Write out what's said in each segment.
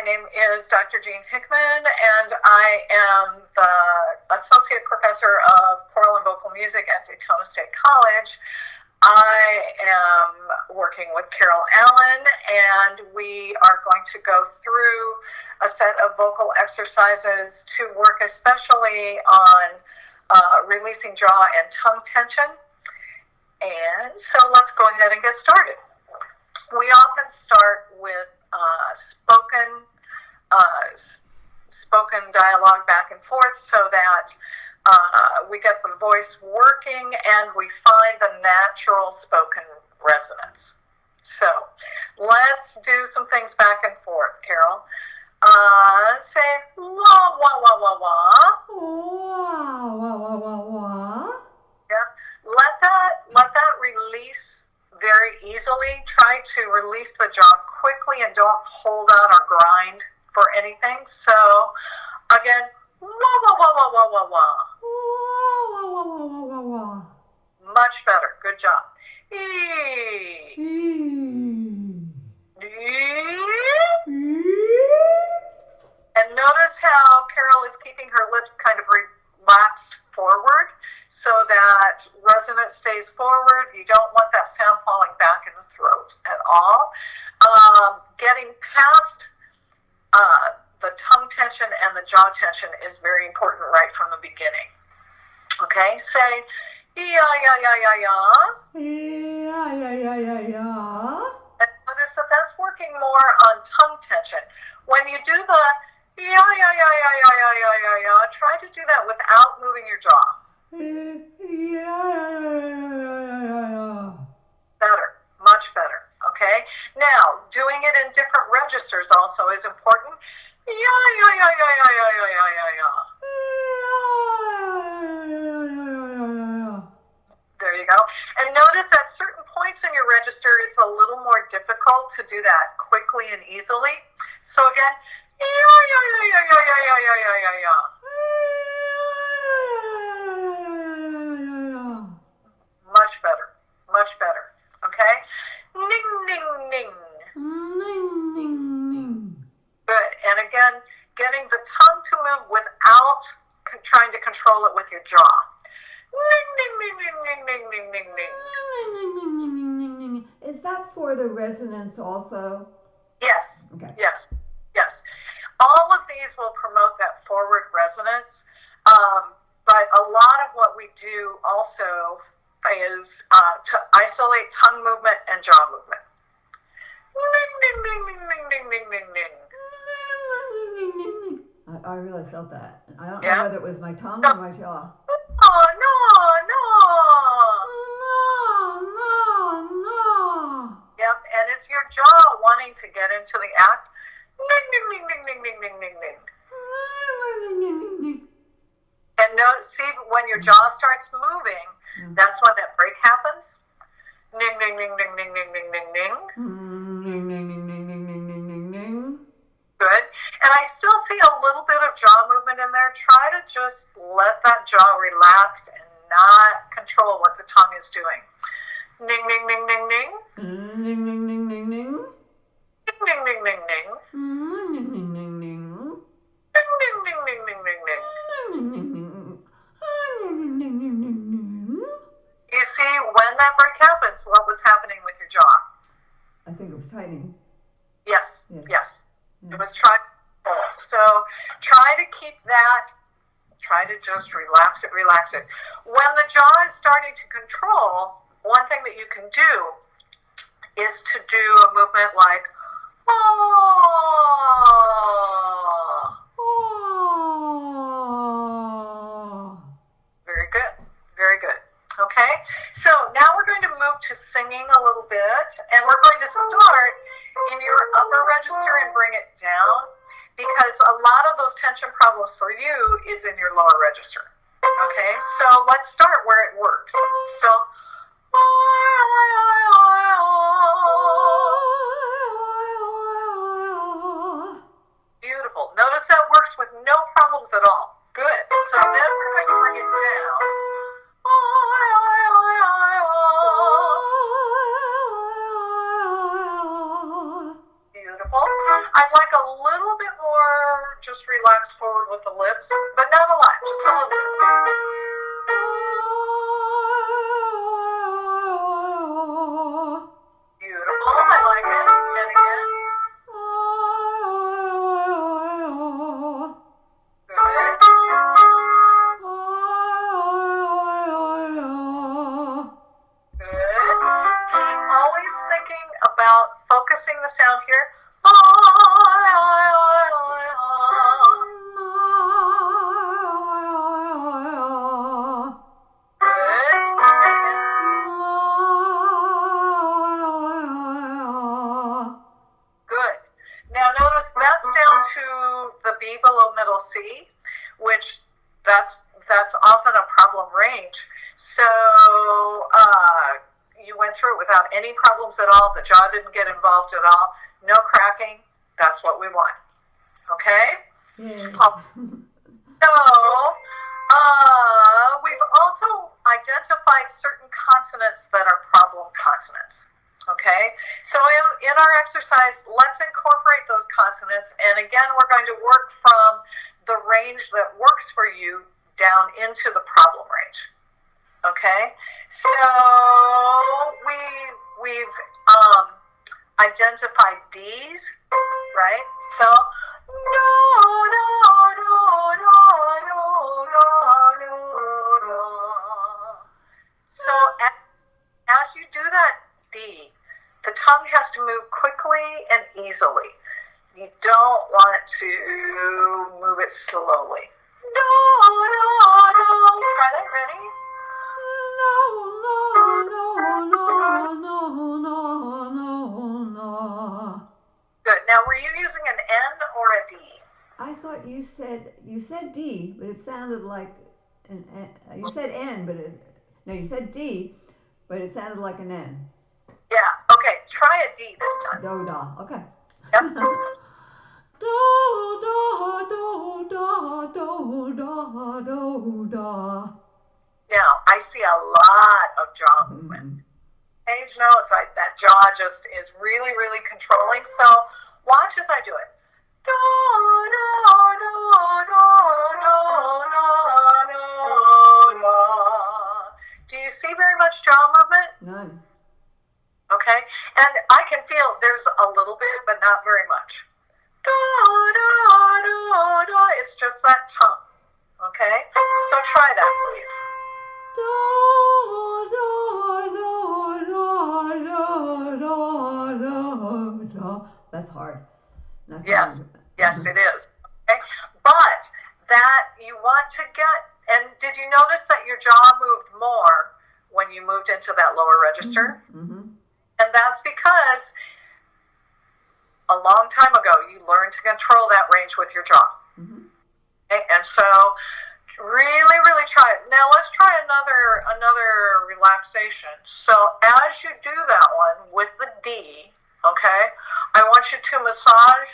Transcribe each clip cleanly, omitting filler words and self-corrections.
name is Dr.Jean Hickman, and I am the Associate Professor of Choral and Vocal Music at Daytona State College. I am working with Carole Allen, and we are going to go through a set of vocal exercises to work especially on releasing jaw and tongue tension. And so let's go ahead and get started. We often start with spoken dialogue back and forth so that we get the voice working and we find the natural spoken resonance. So let's do some things back and forth, Carole. Say wah, wah, wah, wah, wah. Wah, wah, wah, wah, wah. Yeah. Let that release very easily. Try to release the jaw quickly and don't hold on or grind for anything. So again, wah, wah, wah, wah, wah, wah, wah. Wah, wah, wah, wah, wah, wah. Much better. Good job. E. And notice how Carole is keeping her lips kind of relaxed forward so that resonance stays forward. You don't want that sound falling back in the throat at all. Getting past the tongue tension and the jaw tension is very important right from the beginning. Okay, say yeah, yeah, yeah, yeah, yeah. Yeah, yeah, yeah, yeah, yeah. And notice that that's working more on tongue tension. When you do the yeah, yeah, yeah, yeah, yeah, yeah, yeah, yeah, yeah, try to do that without moving your jaw. Yeah. Better, much better. Okay. Now, doing it in different registers also is important. Yeah, yeah, yeah, yeah, yeah, yeah, yeah, yeah, yeah, yeah. There you go. And notice at certain points in your register, it's a little more difficult to do that quickly and easily. So again, yeah, yeah, yeah, yeah, yeah, yeah, yeah, yeah, yeah, yeah. Much better. Much better. Okay? Ning, ning, ning. Ning, ning, ning. Good. And again, getting the tongue to move without trying to control it with your jaw. Ning, ning, ning, ning, ning, ning, ning, ning. Is that for the resonance also? Yes. Okay. Yes. Yes. All of these will promote that forward resonance. But a lot of what we do also is to isolate tongue movement and jaw movement. Ning, ning, ning, ning, ning, ning, ning, ning. I really felt that. I don't Yeah? know whether it was my tongue or my jaw. Oh, no, No. Yep, and it's your jaw wanting to get into the act. Ning, ning, ning, ning, ning, ning, ning, ning, ning. And see, when your jaw starts moving, that's when that break happens. Ning, ning, ning, ning, ning, ning, ning, ning, ning. Good. And I still see a little bit of jaw movement in there. Try to just let that jaw relax and not control what the tongue is doing. Ning, ning, ning, ning, ning. Ning, ning, ning, ning, ning. Ning, ning, ning, ning, ning. Ning, ning, ning, ning, ning. Ning, ning, ning, ning, ning, ning, ning. You see, when that break happens, what was happening with your jaw? I think it was tightening. Yes. It was trying to pull. So try to keep that, try to just relax it. When the jaw is starting to control, one thing that you can do is to do a movement like, oh. Very good. Very good. Okay, so now we're going to move to singing a little bit, and we're going to start in your upper register and bring it down, because a lot of those tension problems for you is in your lower register. Okay, so let's start where it works. So, beautiful. Notice that works with no problems at all. Good. So then we're going to bring it down. Beautiful. I'd like a little bit more just relaxed forward with the lips, but not a lot, just a little bit. Beautiful, I like it. And again. Good. Good. Keep always thinking about focusing the sound here. Good. Now notice that's down to the B below middle C, which that's often a problem range. So you went through it without any problems at all. The jaw didn't get involved at all. No cracking. That's what we want. Okay? So we've also identified certain consonants that are problem consonants. Okay? So in our exercise, let's incorporate those consonants. And again, we're going to work from the range that works for you down into the problem range. Okay, so we've identified D's, right? So no. So as you do that D, the tongue has to move quickly and easily. You don't want to move it slowly. No. Try that. Ready? Good. Now, were you using an N or a D? I thought you said D, but it sounded like an N. You said N, but you said D, but it sounded like an N. Yeah. Okay. Try a D this time. Do da. Okay. Yep. Do da do da. Now, I see a lot of jaw movement. Page notes, that jaw just is really, really controlling. So watch as I do it. Do you see very much jaw movement? None. Okay. And I can feel there's a little bit, but not very much. It's just that tongue. Okay? So try that, please. That's hard. Yes, it is. Okay? But that you want to get, and did you notice that your jaw moved more when you moved into that lower register? Mm-hmm. And that's because a long time ago you learned to control that range with your jaw. Mm-hmm. Okay? And so really, really try it. Now let's try another relaxation. So as you do that one with the D, okay, I want you to massage.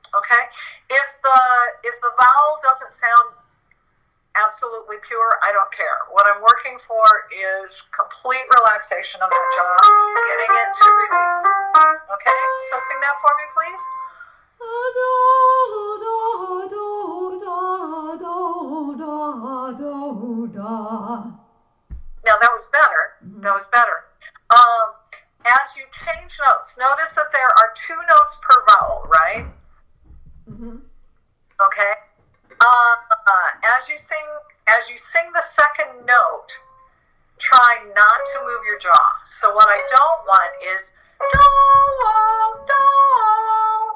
Okay, if the vowel doesn't sound absolutely pure, I don't care. What I'm working for is complete relaxation of the jaw, getting it to release. Okay, so sing that for me, please. Now that was better. Mm-hmm. That was better. As you change notes, notice that there are 2 notes per vowel, right? Mm-hmm. Okay. As you sing the second note, try not to move your jaw. So what I don't want is do,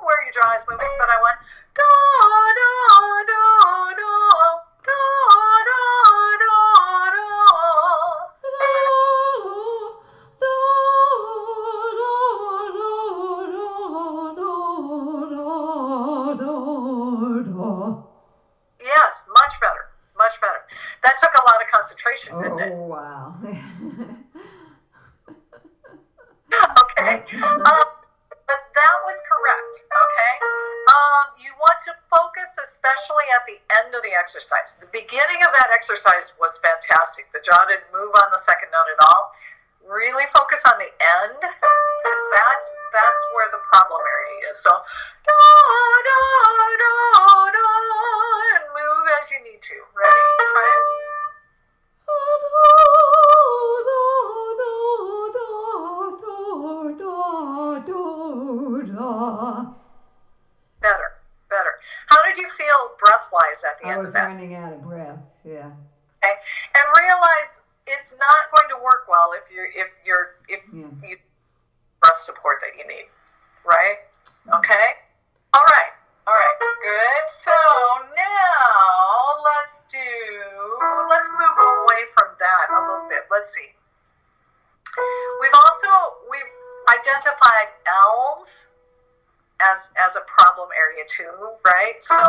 where your jaw is moving, but I want do. Yes, much better. Much better. That took a lot of concentration, didn't it? Oh, wow. Okay. But that was correct, okay? You want to focus especially at the end of the exercise. The beginning of that exercise was fantastic. The jaw didn't move on the second note at all. Really focus on the end, because that's that's where the problem area is. So, do, do, do, do, and move as you need to. Ready? Try it. Better, better. How did you feel breath-wise at the end of that? I was running out of breath. Yeah. Okay, and realize it's not going to work well if you breath support that you need, right? Okay. All right. Good. So now let's move away from that a little bit. Let's see. We've identified L's as a problem area too, right? So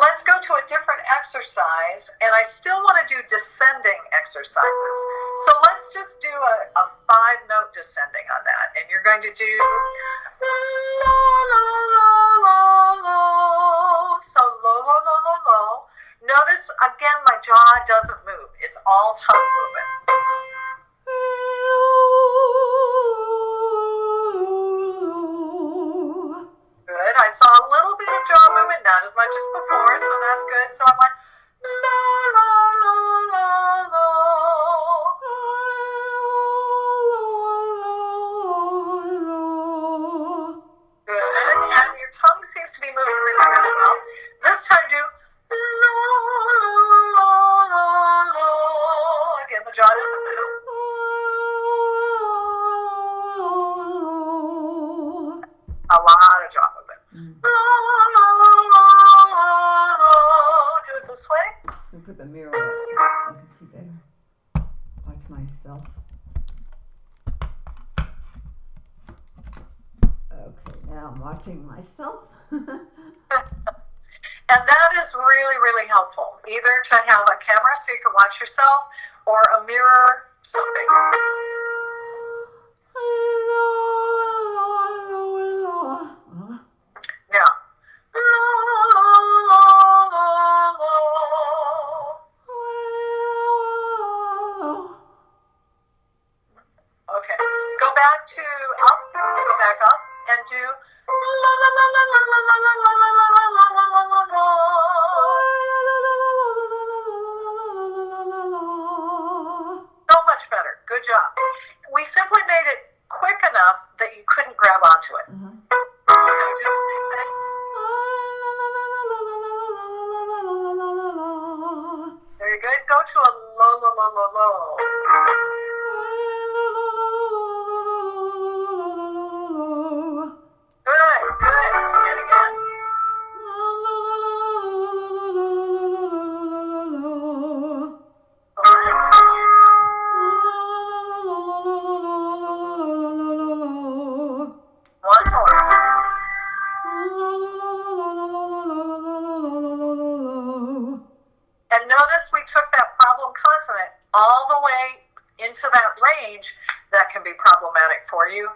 let's go to a different exercise, and I still want to do descending exercises. So let's just do a 5-note descending on that, and you're going to do la la la la la. So lo lo lo lo lo. Notice again, my jaw doesn't move; it's all tongue movement. Good. I saw a little bit of jaw movement, not as much as before, so that's good. So I'm like, la, la, la, la, la. Good. And your tongue seems to be moving really, really well. This time do la, la, la, la, la. Again, the jaw doesn't move. A lot of jaw movement. Do it this way. Let me put the mirror up. I can see better. Watch myself. Okay, now I'm watching myself. And that is really, really helpful. Either to have a camera so you can watch yourself, or a mirror, something. Now. Okay. Go back to up. Go back up and do la la la la la la la la la la la la la la la. So much better. Good job. We simply made it quick enough that you couldn't grab onto it. So do the same thing. Very good. Go to a low, low, low, low, low. Good, good. And again. All right. One more. And notice we took that problem consonant all the way into that range that can be problematic for you,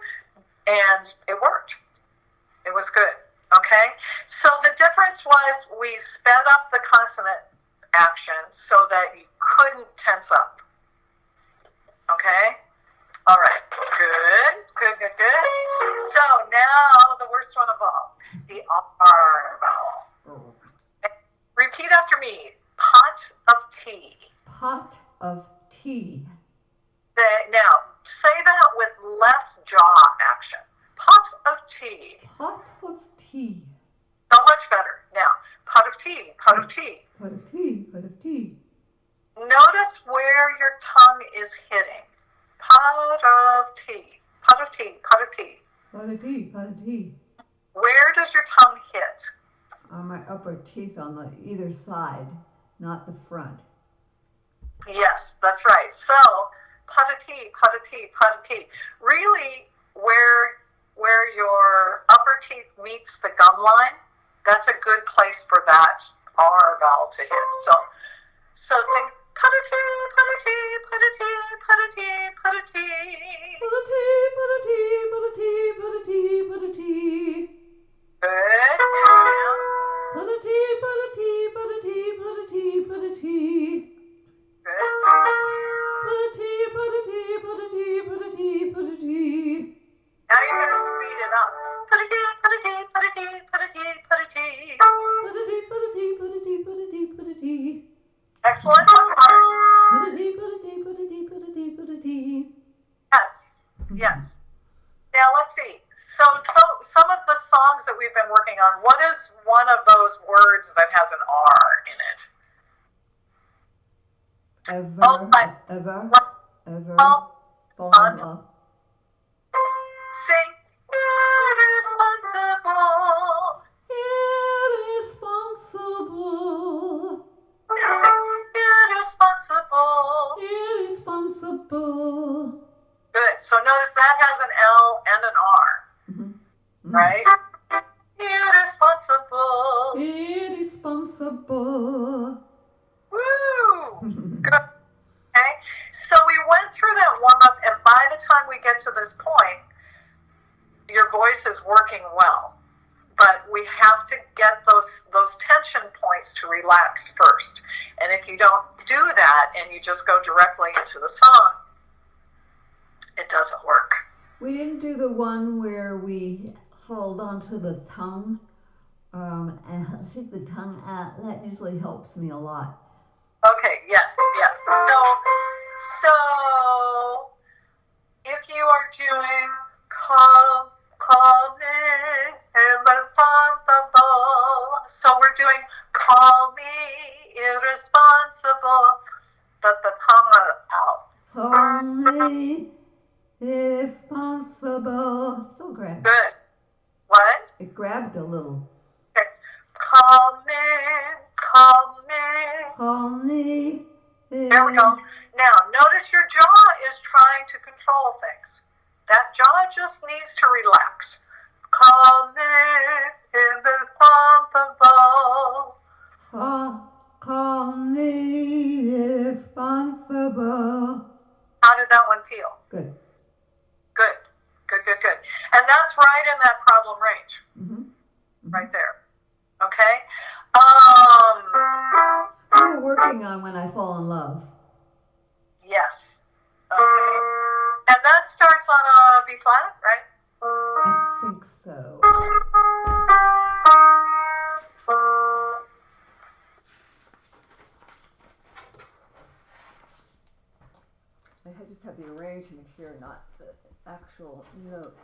and it worked. It was good. Okay? So the difference was we sped up the consonant action so that you couldn't tense up. Okay? All right. Good. Good, good, good. So now the worst one of all, the R vowel. Repeat after me. Pot of tea. Pot of tea. Now, say that with less jaw action. Pot of tea. Pot of tea. So much better. Now, pot of tea, pot of tea. Pot of tea, pot of tea. Notice where your tongue is hitting. Pot of tea, pot of tea, pot of tea. Pot of tea, pot of tea. Where does your tongue hit? On my upper teeth on the either side, not the front. Yes, that's right. So, pot of tea, pot of tea, pot of tea. Really, where your upper teeth meets the gum line, that's a good place for that R vowel to hit. So sing pot of tea, pot of tea, pot of tea, pot of tea, pot of tea. Pot of tea, pot of tea, pot of tea, pot of tea, pot of tea. Good. Pot of tea, pot of tea, pot of tea, pot of tea, pot of tea. Good. Pot of tea, pot of tea, pot of tea, pot of tea, pot of tea. Now you're going to speed it up. Excellent. Put a D, put a D, put a D, put a D, put a D. Yes. Yes. Now let's see. So some of the songs that we've been working on, what is one of those words that has an R in it? Ever. Fall in love. Sing irresponsible. Irresponsible. Irresponsible. Irresponsible. Good. So notice that has an L and an R. Right? Irresponsible. Irresponsible. Woo! Good. Okay. So we went through that warm up, and by the time we get to this point, your voice is working well. But we have to get those tension points to relax first. And if you don't do that and you just go directly into the song, it doesn't work. We didn't do the one where we hold onto the tongue. And I think the tongue out. That usually helps me a lot. Okay, yes. So if you are doing call me irresponsible. So we're doing call me irresponsible, but the tongue out. Call me if possible. Still grabbed. Good. What? It grabbed a little. Okay. Call me. Call me. There we go. Now, notice your jaw is trying to control things. That jaw just needs to relax. Call me irresponsible. Call me if possible. How did that one feel? Good. Good. And that's right in that problem range. Right there. Okay? We were working on When I Fall in Love. Yes. Okay. And that starts on a B flat, right? I think so. I just have the arrangement here, not the actual note.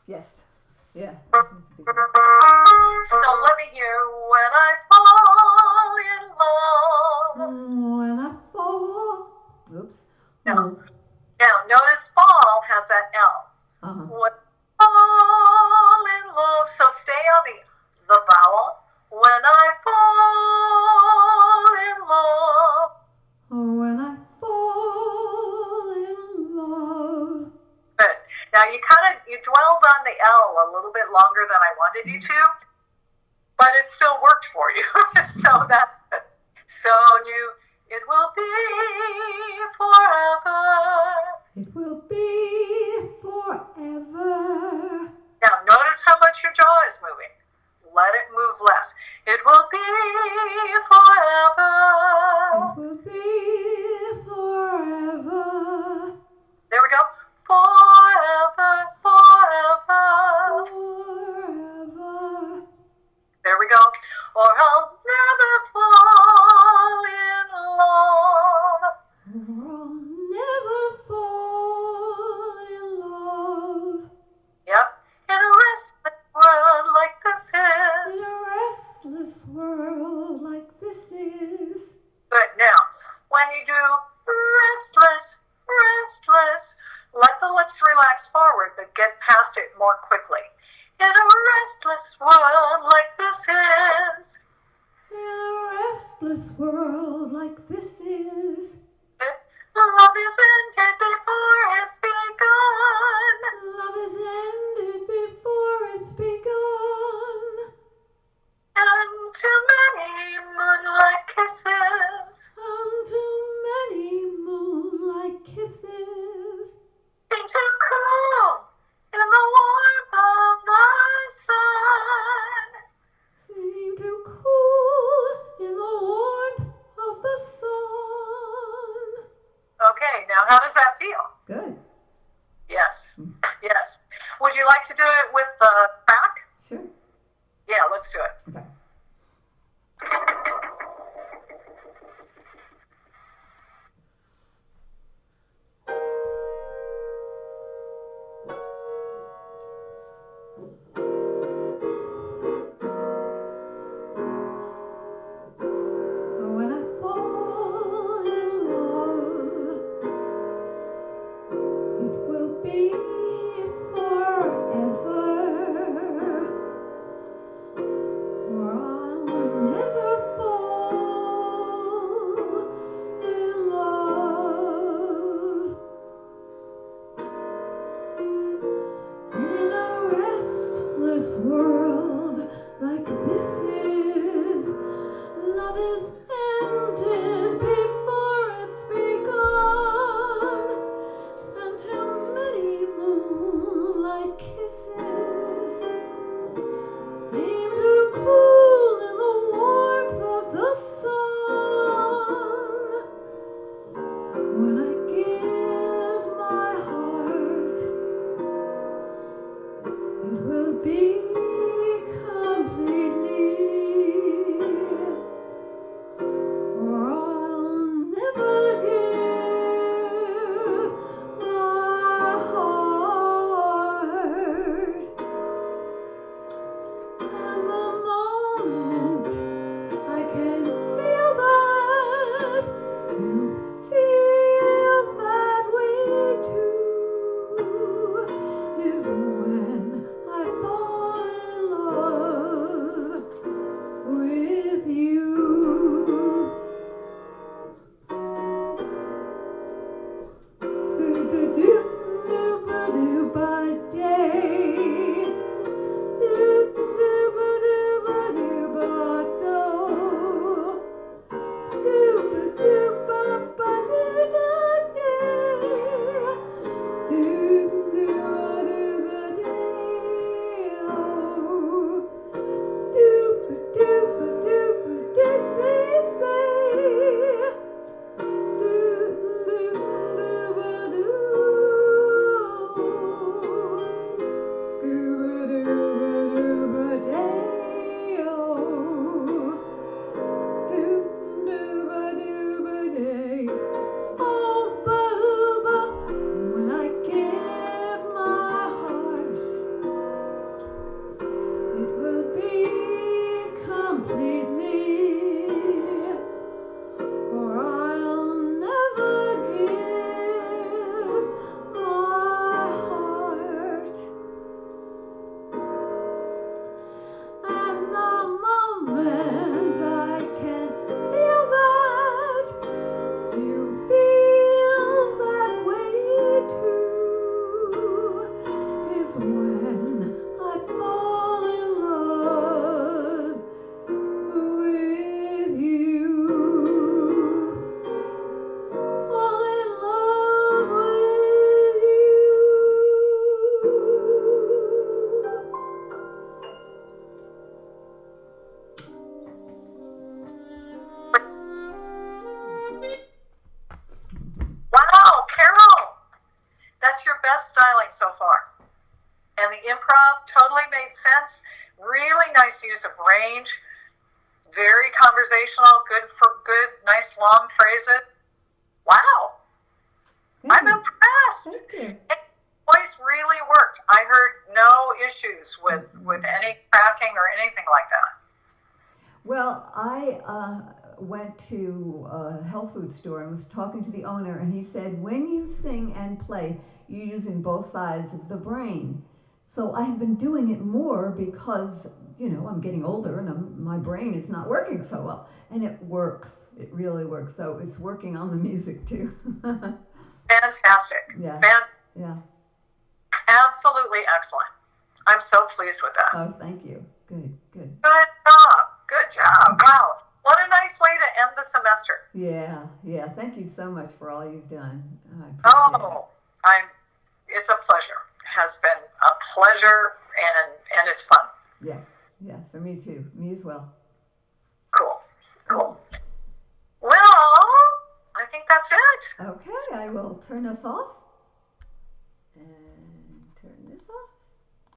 Yes. Yeah. So let me hear when I fall in love. When I fall. Oops. Now notice fall has that L. When I fall in love. So stay on the vowel. When I fall in love. When I fall in love. Good. Now you dwelled on the L a little bit longer than I wanted you to, but it still worked for you. So it will be forever. It will be forever. Now notice how much your jaw is moving. Let it move less. It will be forever. It will be forever. There we go. Forever. There we go. Or I'll never fall in love. I'll never fall in love. Yep. In a restless world like this In is. a restless world like this is. Good. Now, when you do restless, let the lips relax forward, but get past it more quickly. In a restless world like this is. In a restless world like this is. Love is ended before it's begun. Love is ended before it's begun. And too many moonlight kisses And too many moonlight kisses seem to cool in the warmth of the sun. seem to cool in the warmth of the sun. Okay, now how does that feel? Good. made sense. Really nice use of range. Very conversational. Good, nice long phrases. Wow. I'm impressed. Thank you. Voice really worked. I heard no issues with any cracking or anything like that. Well, I went to a health food store and was talking to the owner, and he said, when you sing and play, you're using both sides of the brain. So I've been doing it more because, I'm getting older and my brain is not working so well. And it works. It really works. So it's working on the music too. Fantastic. Yeah. Yeah. Absolutely excellent. I'm so pleased with that. Oh, thank you. Good. Good job. Good job. Wow. What a nice way to end the semester. Yeah. Thank you so much for all you've done. It's a pleasure. It has been a pleasure, and it's fun. Yeah, for me too. Me as well. Cool. Well, I think that's it. Okay, I will turn us off.